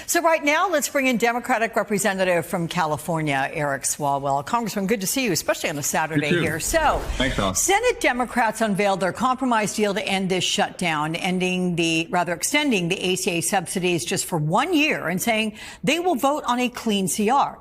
So right now, let's bring in Democratic Representative from California, Eric Swalwell. Congressman, good to see you, especially on a Saturday here. So, thanks, Senate Democrats unveiled their compromise deal to end this shutdown, extending the ACA subsidies just for 1 year and saying they will vote on a clean CR.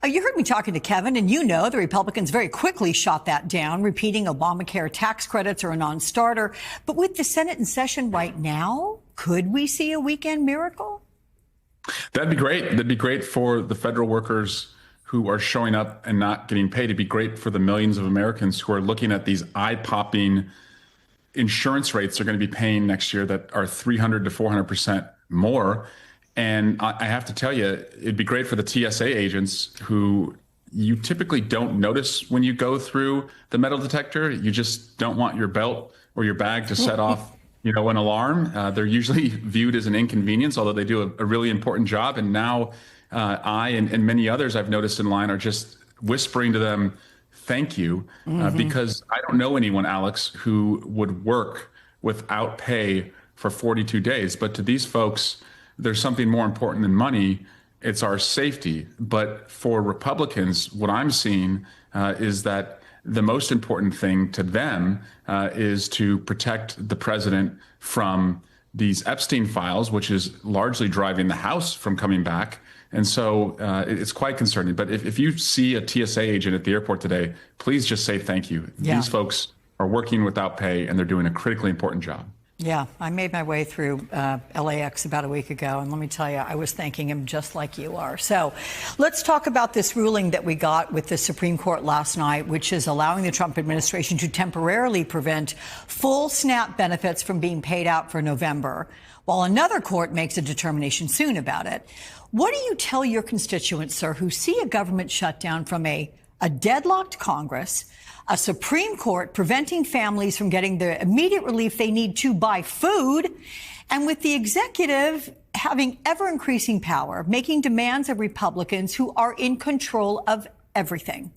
You heard me talking to Kevin, and you know the Republicans very quickly shot that down, repeating Obamacare tax credits are a non-starter. But with the Senate in session right now, could we see a weekend miracle? That'd be great. That'd be great for the federal workers who are showing up and not getting paid. It'd be great for the millions of Americans who are looking at these eye-popping insurance rates they're going to be paying next year that are 300 to 400% more. And I have to tell you, it'd be great for the TSA agents who you typically don't notice when you go through the metal detector. You just don't want your belt or your bag to set off, an alarm. They're usually viewed as an inconvenience, although they do a really important job. And now I and many others I've noticed in line are just whispering to them, thank you, because I don't know anyone, Alex, who would work without pay for 42 days. But to these folks, there's something more important than money. It's our safety. But for Republicans, what I'm seeing is that the most important thing to them is to protect the president from these Epstein files, which is largely driving the House from coming back. And so it's quite concerning. But if you see a TSA agent at the airport today, please just say thank you. Yeah. These folks are working without pay, and they're doing a critically important job. Yeah, I made my way through LAX about a week ago, and let me tell you, I was thanking him just like you are. So let's talk about this ruling that we got with the Supreme Court last night, which is allowing the Trump administration to temporarily prevent full SNAP benefits from being paid out for November, while another court makes a determination soon about it. What do you tell your constituents, sir, who see a government shutdown from a deadlocked Congress, a Supreme Court preventing families from getting the immediate relief they need to buy food, and with the executive having ever-increasing power, making demands of Republicans who are in control of everything?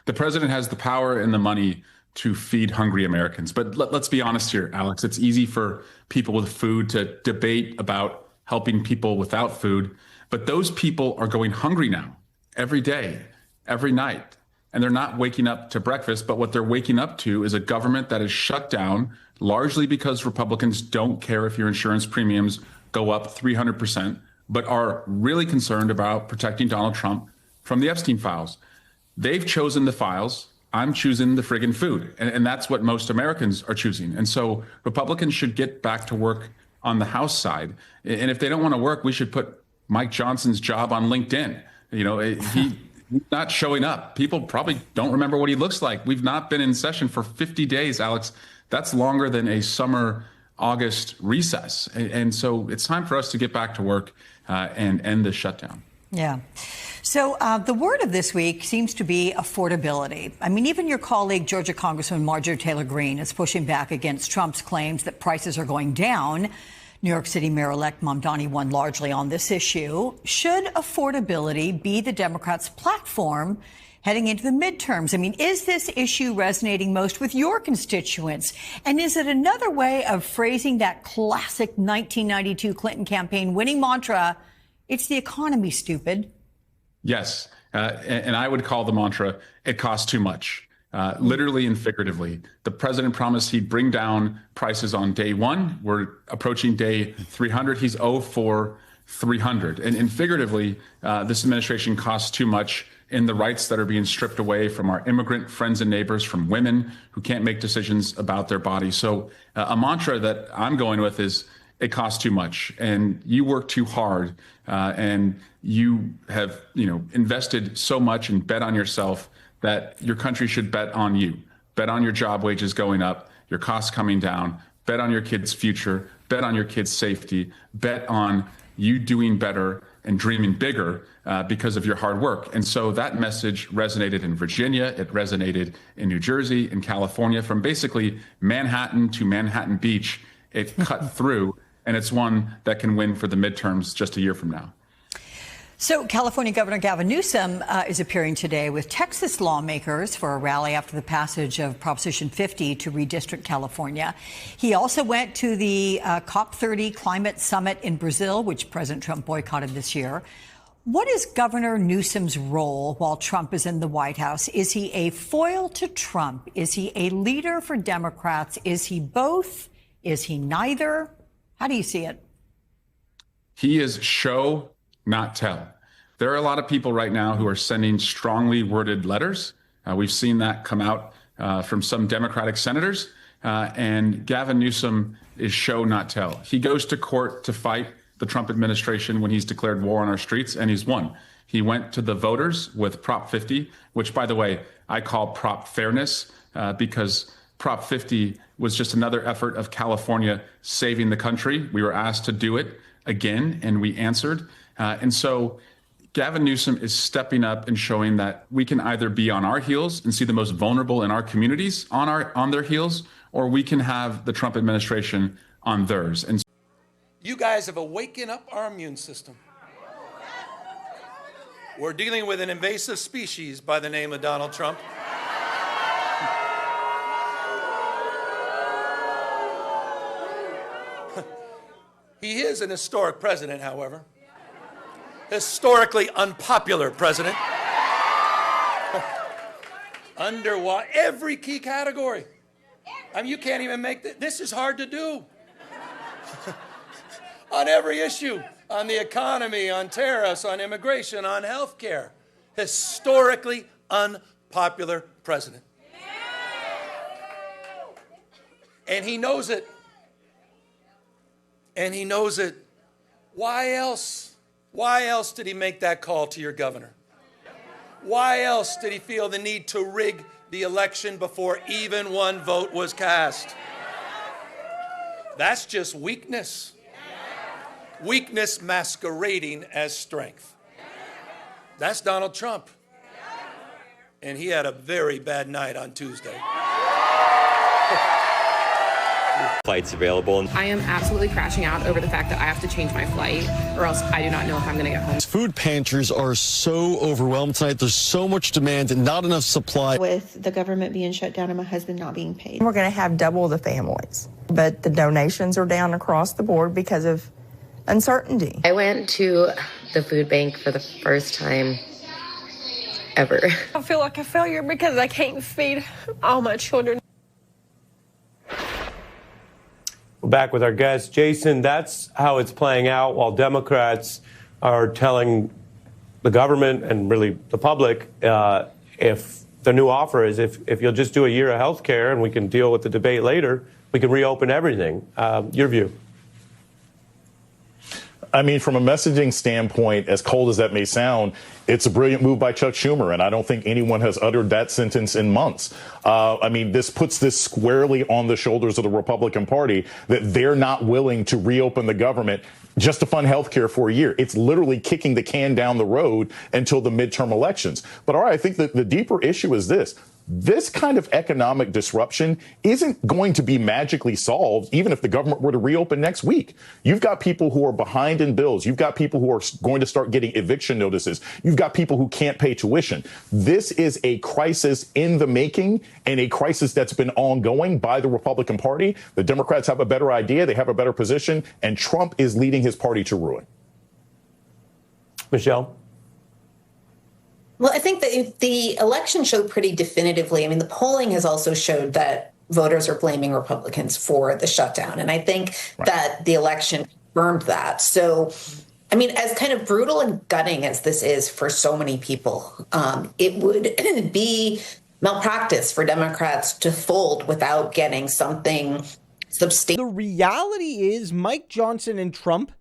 The president has the power and the money to feed hungry Americans. But let's be honest here, Alex. It's easy for people with food to debate about helping people without food. But those people are going hungry now, every day, every night. And they're not waking up to breakfast, but what they're waking up to is a government that is shut down, largely because Republicans don't care if your insurance premiums go up 300%, but are really concerned about protecting Donald Trump from the Epstein files. They've chosen the files. I'm choosing the friggin' food. And that's what most Americans are choosing. And so Republicans should get back to work on the House side. And if they don't want to work, we should put Mike Johnson's job on LinkedIn. He's not showing up. People probably don't remember what he looks like. We've not been in session for 50 days, Alex. That's longer than a summer August recess. And so it's time for us to get back to work and end this shutdown. Yeah. So the word of this week seems to be affordability. I mean, even your colleague, Georgia Congresswoman Marjorie Taylor Greene, is pushing back against Trump's claims that prices are going down. New York City Mayor-elect Mamdani won largely on this issue. Should affordability be the Democrats' platform heading into the midterms? I mean, is this issue resonating most with your constituents? And is it another way of phrasing that classic 1992 Clinton campaign winning mantra, it's the economy, stupid? Yes. And I would call the mantra, it costs too much. Literally and figuratively. The president promised he'd bring down prices on day one. We're approaching day 300. He's 0 for 300. And figuratively, this administration costs too much in the rights that are being stripped away from our immigrant friends and neighbors, from women who can't make decisions about their bodies. So a mantra that I'm going with is, it costs too much, and you work too hard, and you have invested so much and bet on yourself that your country should bet on you. Bet on your job wages going up, your costs coming down, bet on your kids' future, bet on your kids' safety, bet on you doing better and dreaming bigger because of your hard work. And so that message resonated in Virginia, it resonated in New Jersey, in California, from basically Manhattan to Manhattan Beach. It cut through, and it's one that can win for the midterms just a year from now. So California Governor Gavin Newsom is appearing today with Texas lawmakers for a rally after the passage of Proposition 50 to redistrict California. He also went to the COP30 climate summit in Brazil, which President Trump boycotted this year. What is Governor Newsom's role while Trump is in the White House? Is he a foil to Trump? Is he a leader for Democrats? Is he both? Is he neither? How do you see it? He is show, not tell. There are a lot of people right now who are sending strongly worded letters. We've seen that come out from some Democratic senators. And Gavin Newsom is show, not tell. He goes to court to fight the Trump administration when he's declared war on our streets, and he's won. He went to the voters with Prop 50, which, by the way, I call Prop Fairness, because Prop 50 was just another effort of California saving the country. We were asked to do it again, and we answered. And so Gavin Newsom is stepping up and showing that we can either be on our heels and see the most vulnerable in our communities on their heels, or we can have the Trump administration on theirs. And you guys have awakened up our immune system. We're dealing with an invasive species by the name of Donald Trump. He is an historic president, however. Historically unpopular president. Under every key category. I mean, you can't even make this is hard to do. On every issue, on the economy, on tariffs, on immigration, on health care. Historically unpopular president. And he knows it. And he knows it. Why else? Why else did he make that call to your governor? Why else did he feel the need to rig the election before even one vote was cast? That's just weakness. Weakness masquerading as strength. That's Donald Trump. And he had a very bad night on Tuesday. Flights available. I am absolutely crashing out over the fact that I have to change my flight, or else I do not know if I'm going to get home. Food pantries are so overwhelmed tonight. There's so much demand and not enough supply. With the government being shut down and my husband not being paid. We're going to have double the families, but the donations are down across the board because of uncertainty. I went to the food bank for the first time ever. I feel like a failure because I can't feed all my children. We're back with our guest, Jason. That's how it's playing out while Democrats are telling the government and really the public if the new offer is if you'll just do a year of health care and we can deal with the debate later, we can reopen everything. Your view? I mean, from a messaging standpoint, as cold as that may sound, it's a brilliant move by Chuck Schumer, and I don't think anyone has uttered that sentence in months. I mean, this puts this squarely on the shoulders of the Republican Party that they're not willing to reopen the government just to fund health care for a year. It's literally kicking the can down the road until the midterm elections. But all right, I think that the deeper issue is this. This kind of economic disruption isn't going to be magically solved, even if the government were to reopen next week. You've got people who are behind in bills. You've got people who are going to start getting eviction notices. You've got people who can't pay tuition. This is a crisis in the making and a crisis that's been ongoing by the Republican Party. The Democrats have a better idea. They have a better position, and Trump is leading his party to ruin. Michelle? Well, I think that the election showed pretty definitively. I mean, the polling has also showed that voters are blaming Republicans for the shutdown. And I think that the election confirmed that. So, I mean, as kind of brutal and gutting as this is for so many people, it would be malpractice for Democrats to fold without getting something substantial. The reality is Mike Johnson and Trump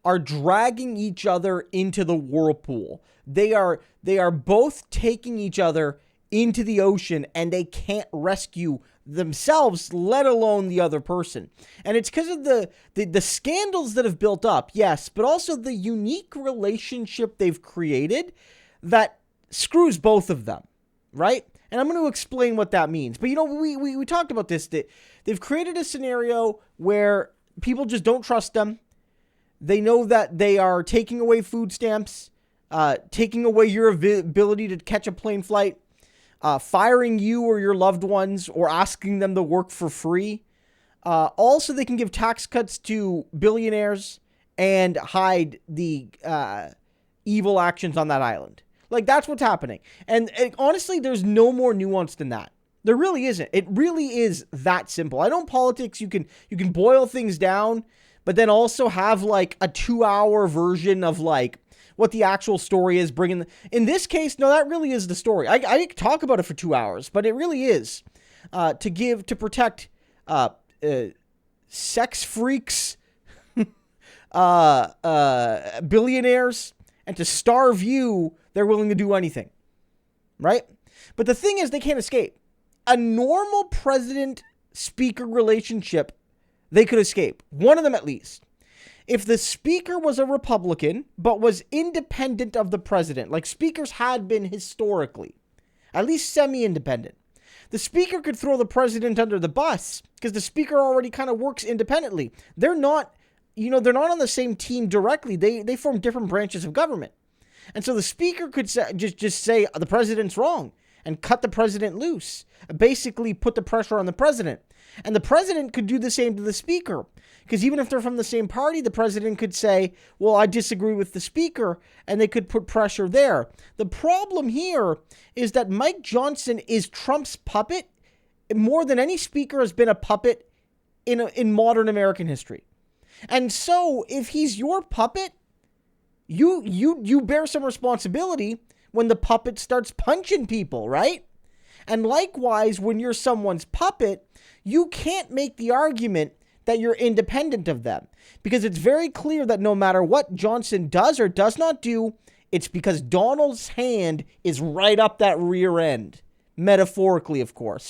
are dragging each other into the whirlpool. They are both taking each other into the ocean, and they can't rescue themselves, let alone the other person. And it's because of the scandals that have built up, yes, but also the unique relationship they've created that screws both of them, right? And I'm going to explain what that means. But, you know, we talked about this. That they've created a scenario where people just don't trust them. They know that they are taking away food stamps. taking away your ability to catch a plane flight, firing you or your loved ones, or asking them to work for free. Also, they can give tax cuts to billionaires and hide the evil actions on that island. Like, that's what's happening. And honestly, there's no more nuance than that. There really isn't. It really is that simple. I know in politics you can boil things down, but then also have like a 2-hour version of like what the actual story is. In this case, no, that really is the story. I could talk about it for 2 hours, but it really is to protect sex freaks, billionaires, and to starve you. They're willing to do anything, right? But the thing is, they can't escape. A normal president-speaker relationship, they could escape. One of them at least. If the speaker was a Republican, but was independent of the president, like speakers had been historically, at least semi-independent, the speaker could throw the president under the bus because the speaker already kind of works independently. They're not, they're not on the same team directly. They form different branches of government. And so the speaker could just say the president's wrong and cut the president loose, basically put the pressure on the president. And the president could do the same to the speaker, because even if they're from the same party, the president could say, well, I disagree with the speaker, and they could put pressure there. The problem here is that Mike Johnson is Trump's puppet more than any speaker has been a puppet in modern American history. And so if he's your puppet, you bear some responsibility when the puppet starts punching people, right? And likewise, when you're someone's puppet, you can't make the argument that you're independent of them, because it's very clear that no matter what Johnson does or does not do, it's because Donald's hand is right up that rear end. Metaphorically, of course.